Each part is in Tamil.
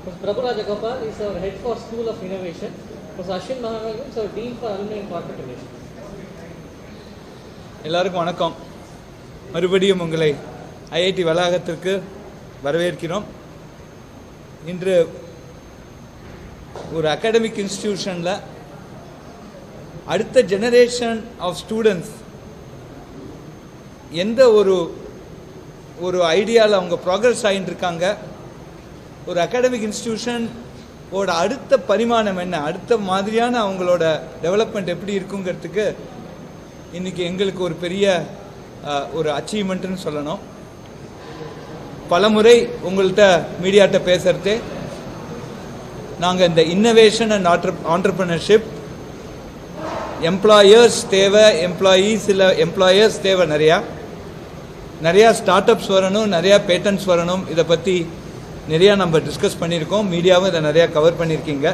Mr. Prabhu Rajagopal is our head for School of Innovation. Mr. Ashwin Mahavalgam is our Dean for Alumni and Corporate Relations. எல்லாருக்கும் வணக்கம். மறுபடியும் உங்களை ஐஐடி வளாகத்திற்கு வரவேற்கிறோம். இன்று ஒரு அகாடமிக் இன்ஸ்டிடியூஷனில் அடுத்த ஜெனரேஷன் ஆஃப் ஸ்டூடெண்ட்ஸ் எந்த ஒரு ஐடியாவில் அவங்க ப்ராக்ரஸ் ஆகிட்டு இருக்காங்க, ஒரு அகாடமிக் இன்ஸ்டிடியூஷனோட அடுத்த பரிமாணம் என்ன, அடுத்த மாதிரியான அவங்களோட டெவலப்மெண்ட் எப்படி இருக்குங்கிறதுக்கு இன்றைக்கி எங்களுக்கு ஒரு பெரிய ஒரு அச்சீவ்மெண்ட்டுன்னு சொல்லணும். பலமுறை உங்கள்கிட்ட மீடியாட்ட பேசுகிறதே நாங்கள் இந்த இன்னோவேஷன் அண்ட் ஆண்டர்ப்ரனர்ஷிப் எம்ப்ளாயர்ஸ் தேவை, எம்ப்ளாயர்ஸ் தேவை, நிறையா ஸ்டார்ட் அப்ஸ் வரணும், நிறையா பேட்டன்ட்ஸ் வரணும். இதை பற்றி நிறையா நம்ம டிஸ்கஸ் பண்ணியிருக்கோம், மீடியாவும் இதை நிறையா கவர் பண்ணியிருக்கீங்க.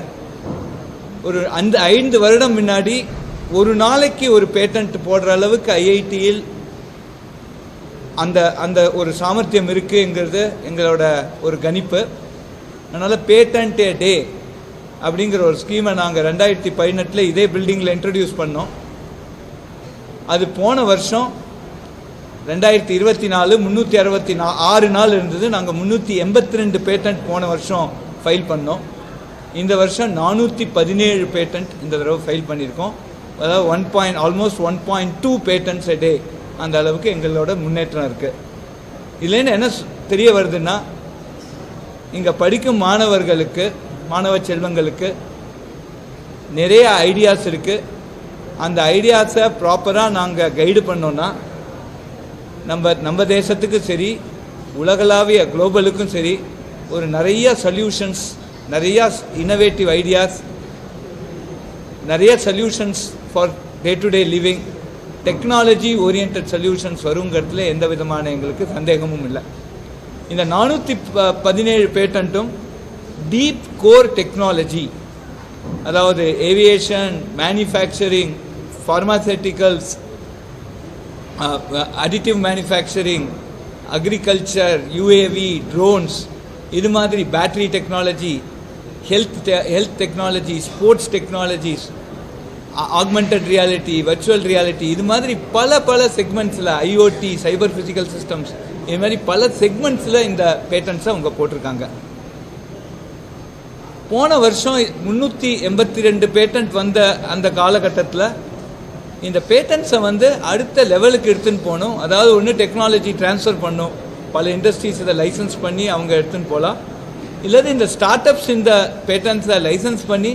ஒரு 5 வருடம் முன்னாடி ஒரு நாளைக்கு ஒரு பேட்டன்ட் போடுற அளவுக்கு ஐஐடியில் அந்த ஒரு சாமர்த்தியம் இருக்குங்கிறது எங்களோட ஒரு கணிப்பு. அதனால் பேட்டன்ட் டே அப்படிங்கிற ஒரு ஸ்கீமை நாங்கள் 2018 இதே பில்டிங்கில் இன்ட்ரடியூஸ் பண்ணோம். அது போன வருஷம் 2024 366 நாள் இருந்தது. நாங்கள் 382 பேட்டன்ட் போன வருஷம் ஃபைல் பண்ணோம். இந்த வருஷம் 417 பேட்டன்ட் இந்த தடவை ஃபைல் பண்ணியிருக்கோம். அதாவது ஆல்மோஸ்ட் 1.2 பேட்டன்ட்ஸ் a day. அந்த அளவுக்கு எங்களோட முன்னேற்றம் இருக்குது. இதுலேருந்து என்ன தெரிய வருதுன்னா, இங்கே படிக்கும் மாணவ செல்வங்களுக்கு நிறைய ஐடியாஸ் இருக்குது. அந்த ஐடியாஸை ப்ராப்பராக நாங்கள் கைடு பண்ணோன்னா நம்ம தேசத்துக்கு சரி, உலகளாவிய குளோபலுக்கும் சரி, ஒரு நிறைய சொல்யூஷன்ஸ், நிறையா இன்னோவேட்டிவ் ஐடியாஸ், நிறைய solutions for day to day living, technology orient solutions வருங்கிறதுல எந்த விதமான எங்களுக்கு சந்தேகமும் இல்லை. இந்த 417 பேட்டன்ட்டும் டீப் கோர் டெக்னாலஜி, அதாவது aviation, manufacturing, pharmaceuticals, additive manufacturing, agriculture, UAV, drones, இது மாதிரி battery technology, health technology, sports technologies, augmented reality, virtual reality, இது மாதிரி பல செக்மெண்ட்ஸில், ஐஓடி, சைபர் ஃபிசிக்கல் சிஸ்டம்ஸ், இது மாதிரி பல செக்மெண்ட்ஸில் இந்த பேட்டன்ட்ஸை அவங்க போட்டிருக்காங்க. போன வருஷம் 382 பேட்டன்ட் வந்த அந்த காலகட்டத்தில் இந்த பேட்டன்ட்ஸை அடுத்த லெவலுக்கு எடுத்துன்னு போகணும். அதாவது ஒன்று டெக்னாலஜி ட்ரான்ஸ்ஃபர் பண்ணும், பல இண்டஸ்ட்ரீஸ் இதை லைசன்ஸ் பண்ணி அவங்க எடுத்துன்னு போகலாம். இல்லாது இந்த ஸ்டார்ட் அப்ஸ் இந்த பேட்டன்ட்ஸை லைசன்ஸ் பண்ணி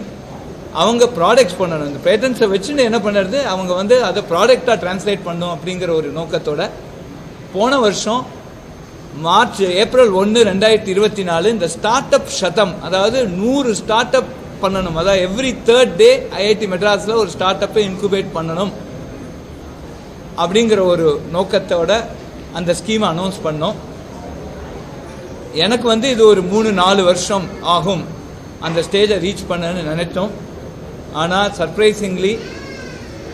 அவங்க ப்ராடக்ட்ஸ் பண்ணணும். இந்த பேட்டன்ட்ஸை வச்சுன்னு என்ன பண்ணுறது, அவங்க அதை ப்ராடக்டாக டிரான்ஸ்லேட் பண்ணணும் அப்படிங்கிற ஒரு நோக்கத்தோட போன வருஷம் ஏப்ரல் 1, 2024 இந்த ஸ்டார்ட் அப் சதம், அதாவது 100 ஸ்டார்ட் அப் பண்ணணும். அதாவது எவ்ரி 3rd day ஐஐடி மெட்ராஸில் ஒரு ஸ்டார்ட் அப்பை இன்குபேட் பண்ணணும் அப்படிங்கிற ஒரு நோக்கத்தோட அந்த ஸ்கீமை அனௌன்ஸ் பண்ணோம். எனக்கு இது ஒரு 3-4 வருஷம் ஆகும் அந்த ஸ்டேஜை ரீச் பண்ணணும்னு நினைத்தோம். ஆனால்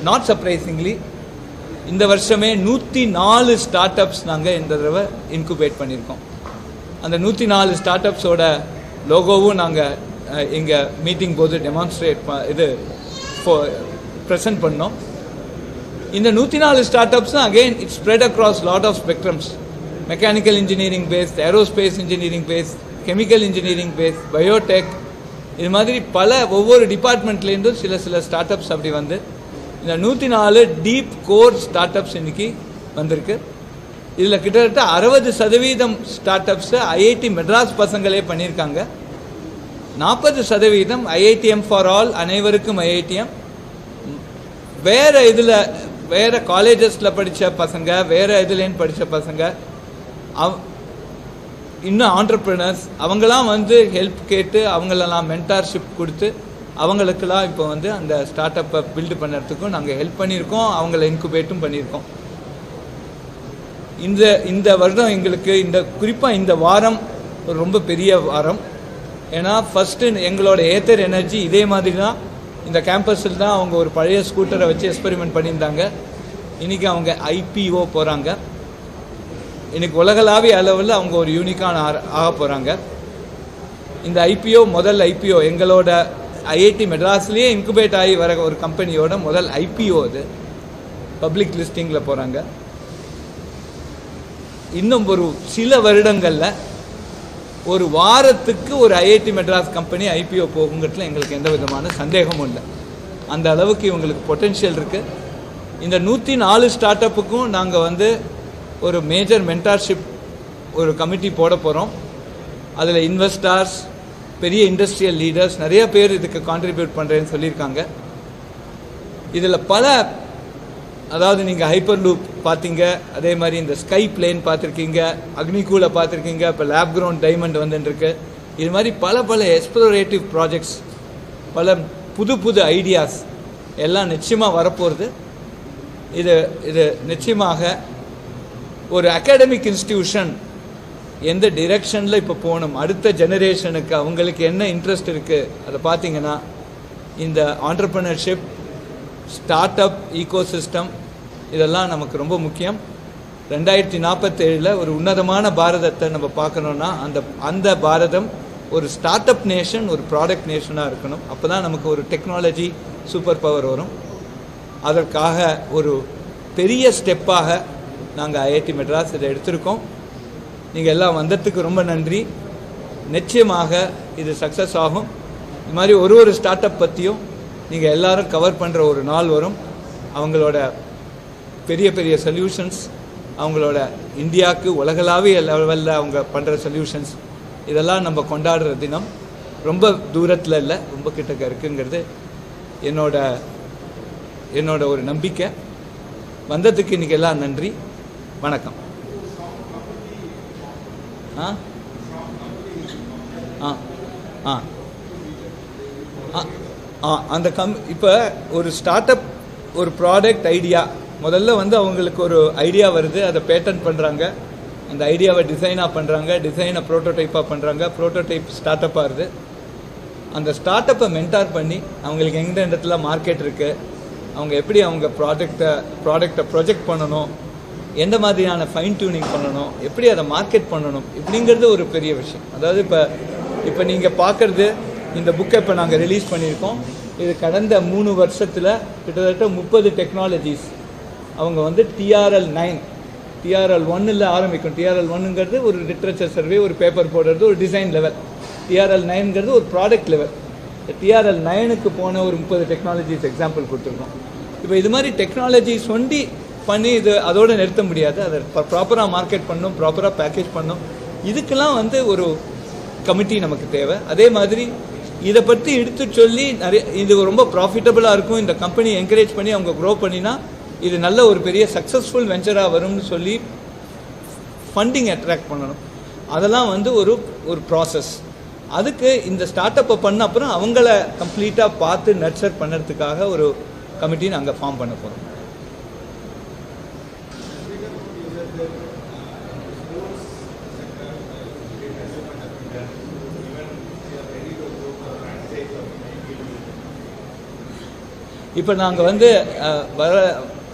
நாட் சர்ப்ரைசிங்லி இந்த வருஷமே 104 ஸ்டார்ட் அப்ஸ் நாங்கள் இந்த தடவை இன்குபேட் பண்ணியிருக்கோம். அந்த 104 ஸ்டார்ட் அப்ஸோட லோகோவும் நாங்கள் இங்கே மீட்டிங் போது ப்ரெசென்ட் பண்ணோம். இந்த 104 ஸ்டார்ட் அப்ஸும் again it's spread across lot of spectrums. Mechanical engineering based, aerospace engineering based, chemical engineering based, biotech, இது மாதிரி ஒவ்வொரு டிபார்ட்மெண்ட்லேருந்தும் சில ஸ்டார்ட் அப்ஸ் அப்படி இந்த 104 டீப் கோர் ஸ்டார்ட் அப்ஸ் இன்னைக்கு வந்திருக்கு. இதில் கிட்டத்தட்ட 60% ஸ்டார்ட் அப்ஸை ஐஐடி மெட்ராஸ் பசங்களே பண்ணியிருக்காங்க. 40% ஐஐடிஎம் ஃபார் ஆல், அனைவருக்கும் ஐஐடிஎம், வேறு காலேஜஸில் படித்த பசங்க, வேறு இதுலேன்னு படித்த பசங்க, இன்னும் ஆண்டர்ப்ரனர்ஸ், அவங்களாம் ஹெல்ப் கேட்டு அவங்களெல்லாம் மென்டார்ஷிப் கொடுத்து அவங்களுக்கெல்லாம் இப்போ அந்த ஸ்டார்ட் அப்பை பில்டு பண்ணுறதுக்கும் நாங்கள் ஹெல்ப் பண்ணியிருக்கோம், அவங்கள இன்குபேட்டும் பண்ணியிருக்கோம். இந்த வருடம் எங்களுக்கு குறிப்பாக இந்த வாரம் ஒரு ரொம்ப பெரிய வாரம். ஏன்னா ஃபஸ்ட்டு எங்களோட ஏத்தர் எனர்ஜி இதே மாதிரி தான் இந்த கேம்பஸில் தான் அவங்க ஒரு பழைய ஸ்கூட்டரை வச்சு எக்ஸ்பெரிமெண்ட் பண்ணியிருந்தாங்க. இன்றைக்கி அவங்க ஐபிஓ போகிறாங்க. இன்றைக்கி உலகளாவிய அளவில் அவங்க ஒரு யூனிக்கான ஆக போகிறாங்க. இந்த ஐபிஓ முதல் ஐபிஓ எங்களோட ஐஐடி மெட்ராஸ்லேயே இன்குபேட் ஆகி வர ஒரு கம்பெனியோட முதல் ஐபிஓ அது பப்ளிக் லிஸ்டிங்கில் போகிறாங்க. இன்னும் ஒரு சில வருடங்களில் ஒரு வாரத்துக்கு ஒரு ஐஐடி மெட்ராஸ் கம்பெனி ஐபிஓ போகுங்கிறதுல எங்களுக்கு எந்த விதமான சந்தேகமும் இல்லை. அந்த அளவுக்கு இவங்களுக்கு பொட்டென்ஷியல் இருக்குது. இந்த 104 ஸ்டார்ட் அப்புக்கும் நாங்கள் வந்து ஒரு மேஜர் மென்டார்ஷிப் ஒரு கமிட்டி போட போகிறோம். அதில் இன்வெஸ்டர்ஸ், பெரிய இண்டஸ்ட்ரியல் லீடர்ஸ் நிறைய பேர் இதுக்கு கான்ட்ரிபியூட் பண்ணுறேன்னு சொல்லியிருக்காங்க. இதில் பல, அதாவது நீங்கள் ஹைப்பர் லூப் பார்த்தீங்க, அதே மாதிரி இந்த ஸ்கை பிளேன் பார்த்துருக்கீங்க, அக்னிகூலை பார்த்துருக்கீங்க, இப்போ லேப் கிரவுண்ட் டைமண்ட் வந்துட்டுருக்கு. இது மாதிரி பல எக்ஸ்ப்ளோரேட்டிவ் ப்ராஜெக்ட்ஸ், பல புது ஐடியாஸ் எல்லாம் நிச்சயமாக வரப்போகிறது. இது நிச்சயமாக ஒரு அகாடமிக் இன்ஸ்டிடியூஷன் எந்த டிரெக்ஷனில் இப்போ போகணும், அடுத்த ஜெனரேஷனுக்கு அவங்களுக்கு என்ன இன்ட்ரெஸ்ட் இருக்குது, அதை பார்த்தீங்கன்னா இந்த ஆண்டர்ப்ரனர்ஷிப், ஸ்டார்ட் அப் ஈகோசிஸ்டம் இதெல்லாம் நமக்கு ரொம்ப முக்கியம். 2047 ஒரு உன்னதமான பாரதத்தை நம்ம பார்க்கணுன்னா அந்த பாரதம் ஒரு ஸ்டார்ட் அப் நேஷன், ஒரு ப்ராடக்ட் நேஷனாக இருக்கணும். அப்போ தான் நமக்கு ஒரு டெக்னாலஜி சூப்பர் பவர் வரும். அதற்காக ஒரு பெரிய ஸ்டெப்பாக நாங்கள் ஐஐடி மெட்ராஸ் இதை எடுத்திருக்கோம். நீங்கள் எல்லாம் வந்ததுக்கு ரொம்ப நன்றி. நிச்சயமாக இது சக்ஸஸ் ஆகும். இது மாதிரி ஒரு ஸ்டார்ட் அப் பற்றியும் நீங்கள் எல்லாரும் கவர் பண்ணுற ஒரு நாள் வரும். அவங்களோட பெரிய சொல்யூஷன்ஸ், அவங்களோட இந்தியாவுக்கு உலகளாவிய லெவலில் அவங்க பண்ணுற சொல்யூஷன்ஸ், இதெல்லாம் நம்ம கொண்டாடுற தினம் ரொம்ப தூரத்தில் இல்லை, ரொம்ப கிட்டக்க இருக்குங்கிறது என்னோட ஒரு நம்பிக்கை. வந்ததுக்கு இன்றைக்கி எல்லாம் நன்றி. வணக்கம். அந்த இப்போ ஒரு ஸ்டார்ட் அப், ஒரு ப்ராடக்ட் ஐடியா, முதல்ல வந்து அவங்களுக்கு ஒரு ஐடியா வருது, அதை பேட்டன்ட் பண்ணுறாங்க, அந்த ஐடியாவை டிசைனாக பண்ணுறாங்க, டிசைனை ப்ரோட்டோடைப்பாக பண்ணுறாங்க, ப்ரோட்டோடைப் ஸ்டார்ட் அப்பாக இருக்குது. அந்த ஸ்டார்ட் அப்பை மென்டார் பண்ணி அவங்களுக்கு எந்த இடத்துல மார்க்கெட் இருக்குது, அவங்க எப்படி அவங்க ப்ராடக்டை ப்ரொஜெக்ட் பண்ணணும், எந்த மாதிரியான ஃபைன் டியூனிங் பண்ணணும், எப்படி அதை மார்க்கெட் பண்ணணும், இப்படிங்கிறது ஒரு பெரிய விஷயம். அதாவது இப்போ நீங்கள் பார்க்குறது இந்த புக்கை இப்போ நாங்கள் ரிலீஸ் பண்ணியிருக்கோம். இது கடந்த 3 வருஷத்தில் கிட்டத்தட்ட 30 டெக்னாலஜிஸ் அவங்க வந்து TRL 1 ஆரம்பிக்கும். TRL 1ங்கிறது ஒரு லிட்ரேச்சர் சர்வே, ஒரு பேப்பர் போடுறது, ஒரு டிசைன் லெவல். TRL 9ங்கிறது ஒரு ப்ராடக்ட் லெவல். TRL 9க்கு போன ஒரு 30 டெக்னாலஜிஸ் எக்ஸாம்பிள் கொடுத்துருக்கோம். இப்போ இது மாதிரி டெக்னாலஜி பண்ணி இது அதோடு நிறுத்த முடியாது. அதை ப்ராப்பராக மார்க்கெட் பண்ணணும், ப்ராப்பராக பேக்கேஜ் பண்ணணும். இதுக்கெல்லாம் வந்து ஒரு கமிட்டி நமக்கு தேவை. அதே மாதிரி இதை பற்றி எடுத்து சொல்லி இது ரொம்ப ப்ராஃபிட்டபுளாக இருக்கும், இந்த கம்பெனி என்கரேஜ் பண்ணி அவங்க க்ரோ பண்ணினா இது நல்ல ஒரு பெரிய சக்ஸஸ்ஃபுல் வெஞ்சராக வரும்னு சொல்லி ஃபண்டிங் அட்ராக்ட் பண்ணணும். அதெல்லாம் வந்து ஒரு ப்ராசஸ். அதுக்கு இந்த ஸ்டார்ட் அப்பை பண்ண அப்புறம் அவங்கள கம்ப்ளீட்டாக பார்த்து நர்ச்சர் பண்ணுறதுக்காக ஒரு கமிட்டி நாங்கள் ஃபார்ம் பண்ண போகிறோம். இப்போ நாங்கள் வந்து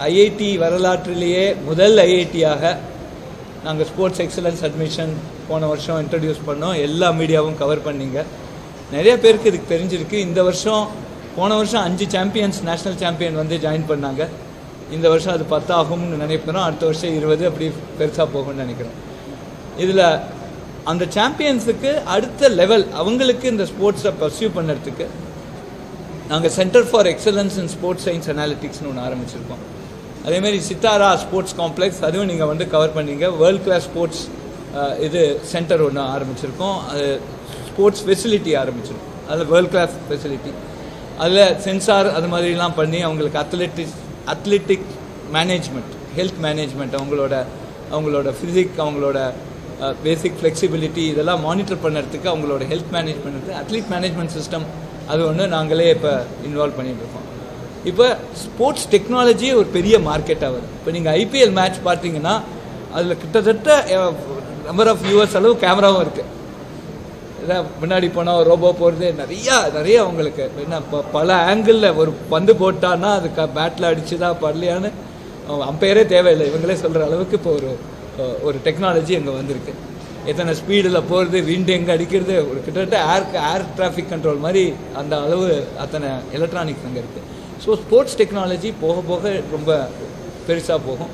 ஐஐடி வரலாற்றிலேயே முதல் ஐஐடியாக நாங்கள் ஸ்போர்ட்ஸ் எக்ஸலன்ஸ் அட்மிஷன் போன வருஷம் இன்ட்ரடியூஸ் பண்ணோம். எல்லா மீடியாவும் கவர் பண்ணிங்க. நிறைய பேருக்கு இதுக்கு தெரிஞ்சிருக்கு. போன வருஷம் 5 சாம்பியன்ஸ், நேஷ்னல் சாம்பியன் வந்து ஜாயின் பண்ணாங்க. இந்த வருஷம் அது 10 ஆகும்னு நினைக்கிறோம். அடுத்த வருஷம் 20, அப்படி பெருசாக போகும்னு நினைக்கிறோம். இதில் அந்த சாம்பியன்ஸுக்கு அடுத்த லெவல் அவங்களுக்கு இந்த ஸ்போர்ட்ஸை பர்சியூ பண்ணுறதுக்கு நாங்கள் centre for excellence in sports science அனாலிட்டிக்ஸ்னு ஒன்று ஆரம்பிச்சிருக்கோம். அதேமாதிரி சித்தாரா ஸ்போர்ட்ஸ் காம்ப்ளெக்ஸ், அதுவும் நீங்கள் வந்து கவர் பண்ணிங்க. வேர்ல்ட் கிளாஸ் ஸ்போர்ட்ஸ் இது சென்டர் ஒன்று ஆரம்பிச்சிருக்கோம். அது ஸ்போர்ட்ஸ் ஃபெசிலிட்டி ஆரம்பிச்சிருக்கோம். அதில் வேர்ல்ட் கிளாஸ் ஃபெசிலிட்டி, அதில் சென்சார் அது மாதிரிலாம் பண்ணி அவங்களுக்கு அத்லெட்டிக் மேனேஜ்மெண்ட், ஹெல்த் மேனேஜ்மெண்ட், அவங்களோட ஃபிசிக், அவங்களோட பேசிக் ஃப்ளெக்சிபிலிட்டி இதெல்லாம் மானிட்டர் பண்ணுறதுக்கு அவங்களோட health management, athlete management system, அது ஒன்று நாங்களே இப்போ இன்வால்வ் பண்ணிகிட்ருக்கோம். இப்போ ஸ்போர்ட்ஸ் டெக்னாலஜி ஒரு பெரிய மார்க்கெட்டாக வருது. இப்போ நீங்கள் ஐபிஎல் மேட்ச் பார்த்தீங்கன்னா அதில் கிட்டத்தட்ட நம்பர் ஆஃப் வியூவர்ஸ் அளவு கேமராவும் இருக்குது. இதான் முன்னாடி போனால் ரோபோ போகிறது, நிறையா அவங்களுக்கு என்ன பல ஆங்கிளில் ஒரு பந்து போட்டான்னா அதுக்கு பேட்டில் அடிச்சு தான் படலையான்னு அம்பையரே தேவையில்லை, இவங்களே சொல்கிற அளவுக்கு இப்போ ஒரு டெக்னாலஜி அங்கே வந்திருக்கு. எத்தனை ஸ்பீடில் போகிறது, விண்டு எங்கே அடிக்கிறது, ஒரு கிட்டத்தட்ட ஏர் டிராஃபிக் கண்ட்ரோல் மாதிரி அந்த அளவு அத்தனை எலக்ட்ரானிக்ஸ் அங்கே இருக்குது. ஸோ ஸ்போர்ட்ஸ் டெக்னாலஜி போக போக ரொம்ப பெருசாக போகும்.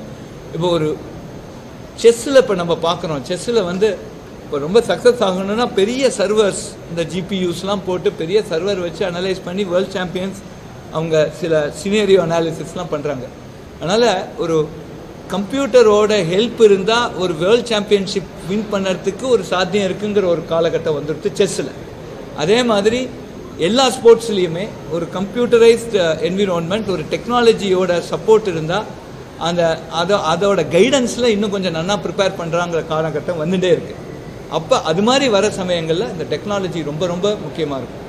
இப்போ ஒரு செஸ்ஸில் இப்போ நம்ம பார்க்குறோம், செஸ்ஸில் வந்து இப்போ ரொம்ப சக்ஸஸ் ஆகணும்னா பெரிய சர்வர்ஸ், இந்த ஜிபியூஸ்லாம் போட்டு பெரிய சர்வர் வச்சு அனலைஸ் பண்ணி வேர்ல்ட் சாம்பியன்ஸ் அவங்க சில சினேரியோ அனாலிசிஸ்லாம் பண்ணுறாங்க. அதனால் ஒரு கம்ப்யூட்டரோட ஹெல்ப் இருந்தால் ஒரு வேர்ல்ட் சாம்பியன்ஷிப் வின் பண்ணுறதுக்கு ஒரு சாத்தியம் இருக்குங்கிற ஒரு காலகட்டம் வந்துடுது செஸ்ஸில். அதே மாதிரி எல்லா ஸ்போர்ட்ஸ்லேயுமே ஒரு கம்ப்யூட்டரைஸ்டு என்விரான்மெண்ட், ஒரு டெக்னாலஜியோட சப்போர்ட் இருந்தால் அதோட கைடன்ஸில் இன்னும் கொஞ்சம் நல்லா ப்ரிப்பேர் பண்ணுறாங்கிற காலகட்டம் வந்துகிட்டே இருக்குது. அப்போ அது மாதிரி வர சமயங்களில் இந்த டெக்னாலஜி ரொம்ப ரொம்ப முக்கியமாக இருக்கும்.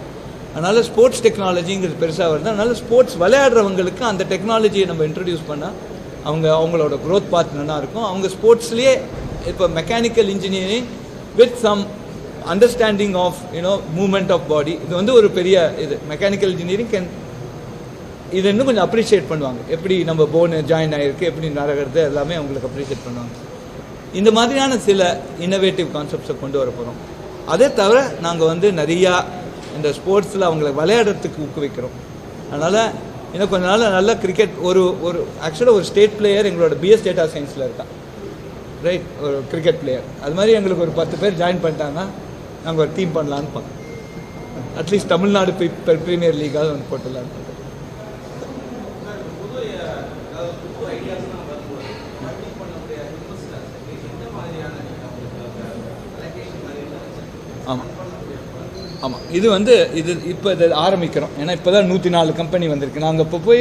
அதனால் ஸ்போர்ட்ஸ் டெக்னாலஜிங்கிறது பெருசாக வருது. அதனால் ஸ்போர்ட்ஸ் விளையாடுறவங்களுக்கு அந்த டெக்னாலஜியை நம்ம இன்ட்ரடியூஸ் பண்ணால் அவங்களோட க்ரோத் பாத் நல்லா இருக்கும். அவங்க ஸ்போர்ட்ஸ்லேயே இப்போ mechanical engineering with some understanding of movement of body, இது வந்து ஒரு பெரிய இது. மெக்கானிக்கல் இன்ஜினியரிங் இது இன்னும் கொஞ்சம் அப்ரிஷியேட் பண்ணுவாங்க. எப்படி நம்ம போனு ஜாயின் ஆகிருக்கு, எப்படி நடக்கிறது, எல்லாமே அவங்களுக்கு அப்ரிஷியேட் பண்ணுவாங்க. இந்த மாதிரியான சில இன்னோவேட்டிவ் கான்செப்ட்ஸை கொண்டு வர போகிறோம். அதே தவிர நாங்கள் வந்து நிறையா இந்த ஸ்போர்ட்ஸில் அவங்கள விளையாடுறதுக்கு ஊக்குவிக்கிறோம். அதனால் இன்னும் கொஞ்ச நாள் நல்ல கிரிக்கெட் ஒரு ஆக்சுவலாக ஒரு ஸ்டேட் பிளேயர் எங்களோட பிஎஸ் டேட்டா சயின்ஸில் இருக்கா, ரைட், ஒரு கிரிக்கெட் பிளேயர். அது மாதிரி எங்களுக்கு ஒரு 10 பேர் ஜாயின் பண்ணிட்டாங்கன்னா நாங்கள் ஒரு டீம் பண்ணலான்னு பார்க்கோம். அட்லீஸ்ட் தமிழ்நாடு ப்ரீமியர் லீக்காவது ஒன்று போட்டுடலான்னு பார்க்கோம். ஆமாம் ஆமாம், இது வந்து இப்போ இதை ஆரம்பிக்கிறோம். ஏன்னா இப்போ தான் 104 கம்பெனி வந்திருக்கு. நாங்கள் இப்போ போய்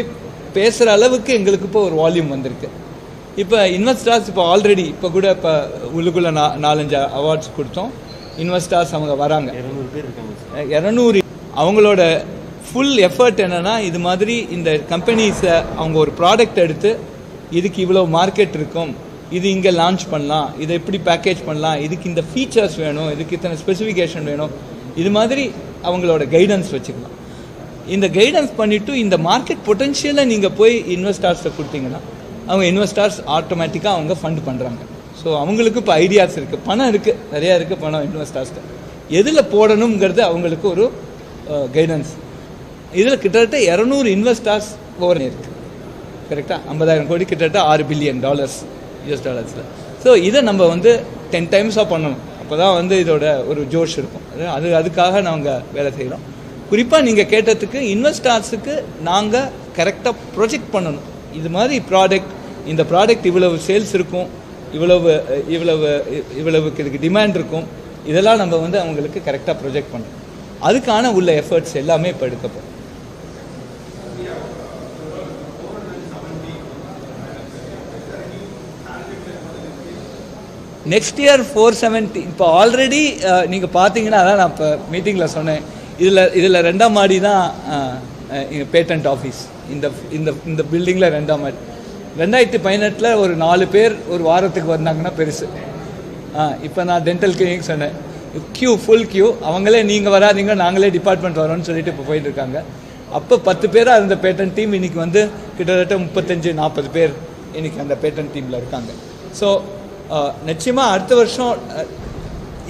பேசுகிற அளவுக்கு எங்களுக்கு இப்போ ஒரு வால்யூம் வந்திருக்கு. இப்போ இன்வெஸ்டார்ஸ் இப்போ ஆல்ரெடி இப்போ கூட இப்போ உள்ளுக்குள்ளே 4-5 அவார்ட்ஸ் கொடுத்தோம். இன்வெஸ்டார்ஸ் அவங்க வராங்க, 200 பேர் இருக்காங்க. 200 அவங்களோட ஃபுல் எஃபர்ட் என்னென்னா, இது மாதிரி இந்த கம்பெனிஸை அவங்க ஒரு ப்ராடக்ட் எடுத்து இதுக்கு இவ்வளோ மார்க்கெட் இருக்கும், இது இங்கே லான்ச் பண்ணலாம், இதை எப்படி பேக்கேஜ் பண்ணலாம், இதுக்கு இந்த ஃபீச்சர்ஸ் வேணும், இதுக்கு இத்தனை ஸ்பெசிஃபிகேஷன் வேணும், இது மாதிரி அவங்களோட கைடன்ஸ் வச்சுக்கலாம். இந்த கைடன்ஸ் பண்ணிவிட்டு இந்த மார்க்கெட் பொட்டென்ஷியலை நீங்கள் போய் இன்வெஸ்டார்ஸை கொடுத்தீங்கன்னா அவங்க இன்வெஸ்டார்ஸ் ஆட்டோமேட்டிக்காக அவங்க ஃபண்ட் பண்ணுறாங்க. ஸோ அவங்களுக்கு இப்போ ஐடியாஸ் இருக்குது, பணம் இருக்குது, நிறையா இருக்குது பணம் இன்வெஸ்டார்ஸ்க்கு. எதில் போடணுங்கிறது அவங்களுக்கு ஒரு கைடன்ஸ். இதில் கிட்டத்தட்ட 200 இன்வெஸ்டார்ஸ் ஓவர் இருக்குது, கரெக்டாக 50,000 கோடி, கிட்டத்தட்ட $6 பில்லியன் US. ஸோ இதை நம்ம வந்து 10 டைம்ஸாக பண்ணணும். அப்போ தான் வந்து இதோட ஒரு ஜோஷ் இருக்கும். அதுக்காக நாங்கள் வேலை செய்கிறோம். குறிப்பாக நீங்கள் கேட்டதுக்கு இன்வெஸ்டார்ஸுக்கு நாங்கள் கரெக்டாக ப்ரொஜெக்ட் பண்ணணும். இது மாதிரி ப்ராடக்ட், இந்த ப்ராடக்ட் இவ்வளவு சேல்ஸ் இருக்கும், இவ்வளவுக்கு இதுக்கு டிமாண்ட் இருக்கும், இதெல்லாம் நம்ம வந்து அவங்களுக்கு கரெக்டாக ப்ரொஜெக்ட் பண்ணணும். அதுக்கான உள்ள எஃபர்ட்ஸ் எல்லாமே இப்போ எடுக்கப்படும். Next year 470. இப்போ ஆல்ரெடி நீங்கள் பார்த்தீங்கன்னா, அதான் நான் இப்போ மீட்டிங்கில் சொன்னேன், இதில் 2ஆம் மாடி தான் எங்கள் பேட்டன்ட் ஆஃபீஸ். இந்த பில்டிங்கில் 2ஆம் மாடி. 2018 ஒரு 4 பேர் ஒரு வாரத்துக்கு வந்தாங்கன்னா பெருசு. இப்போ நான் டென்டல் கிளினிக் சொன்னேன், ஃபுல் கியூ, அவங்களே நீங்கள் வராதிங்க, நாங்களே டிபார்ட்மெண்ட் வரோன்னு சொல்லிட்டு இப்போ போயிட்டு இருக்காங்க. அப்போ 10 பேராக இருந்த பேட்டன் டீம் இன்றைக்கி வந்து கிட்டத்தட்ட 35-40 பேர் இன்றைக்கி அந்த பேட்டன் டீமில் இருக்காங்க. ஸோ நிச்சயமாக அடுத்த வருஷம்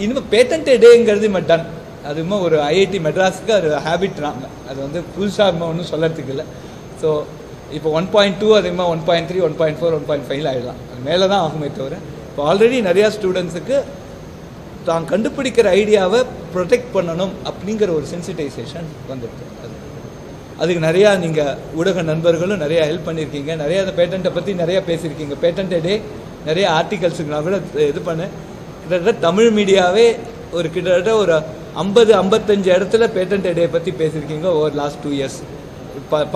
இனிமேல் பேட்டன்ட் டேங்கிறது இப்போ டன். அதுவுமே ஒரு ஐஐடி மெட்ராஸுக்கு அது ஹேபிட் நாங்கள், அது வந்து புதுசாக ஒன்றும் சொல்லறதுக்கு இல்லை. ஸோ இப்போ 1.2 அதுமாதிரி 1.3 1.4 1.5 ஆகிடலாம், அது மேலே தான் ஆகுமே தவிர. இப்போ ஆல்ரெடி நிறையா ஸ்டூடெண்ட்ஸுக்கு தான் கண்டுபிடிக்கிற ஐடியாவை ப்ரொடெக்ட் பண்ணணும் அப்படிங்கிற ஒரு சென்சிட்டைசேஷன் வந்துருக்கு. அதுக்கு நிறையா நீங்கள் ஊடக நண்பர்களும் நிறையா ஹெல்ப் பண்ணியிருக்கீங்க. நிறையா அந்த பேட்டண்ட்டை பற்றி நிறையா பேசியிருக்கீங்க. பேட்டன்ட் டே நிறைய ஆர்டிகல்ஸுக்கு நான் கூட இது பண்ணேன். கிட்டத்தட்ட தமிழ் மீடியாவே ஒரு கிட்டத்தட்ட ஒரு 50-55 இடத்துல பேட்டன்ட் டே பற்றி பேசியிருக்கீங்க ஓவர் லாஸ்ட் 2 இயர்ஸ்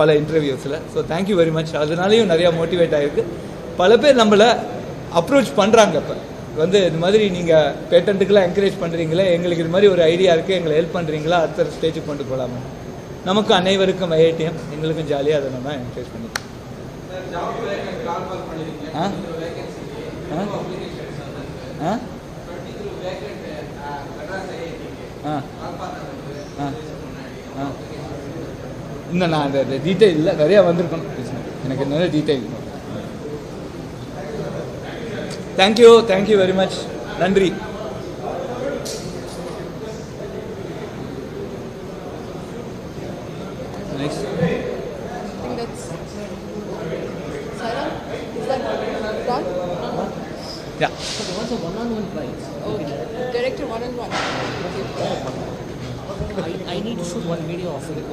பல இன்டர்வியூஸில். So thank you very much. அதனாலையும் நிறையா மோட்டிவேட் ஆகிருக்கு. பல பேர் நம்மளை அப்ரோச் பண்ணுறாங்க. இப்போ வந்து இது மாதிரி நீங்கள் பேட்டன்ட்டுக்கெலாம் என்கரேஜ் பண்ணுறீங்களே, எங்களுக்கு இது மாதிரி ஒரு ஐடியா இருக்குது, எங்களை ஹெல்ப் பண்ணுறீங்களா, அடுத்த ஸ்டேஜுக்கு கொண்டு போகலாமா. நமக்கு அனைவருக்கும் ஐஐடிஎம், எங்களுக்கும் ஜாலியாக அதை நம்ம என்கரேஜ் பண்ணிக்கலாம். இன்னும் நான் அந்த டீட்டெயில் இல்லை, நிறையா வந்திருக்கணும், எனக்கு நிறைய டீட்டெயில். தேங்க்யூ வெரி மச், நன்றி. Nice. I think that's Sarah. Is that done? Yeah. So there was a one-on-one prize. Okay. Director one-on-one. I need to shoot one video of it,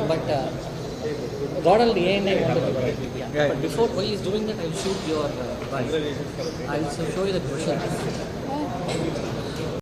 but Ronald A&I wanted to do it. Yeah. Yeah. But before, while he's doing that, I'll shoot your prize. I'll show you the question. Oh.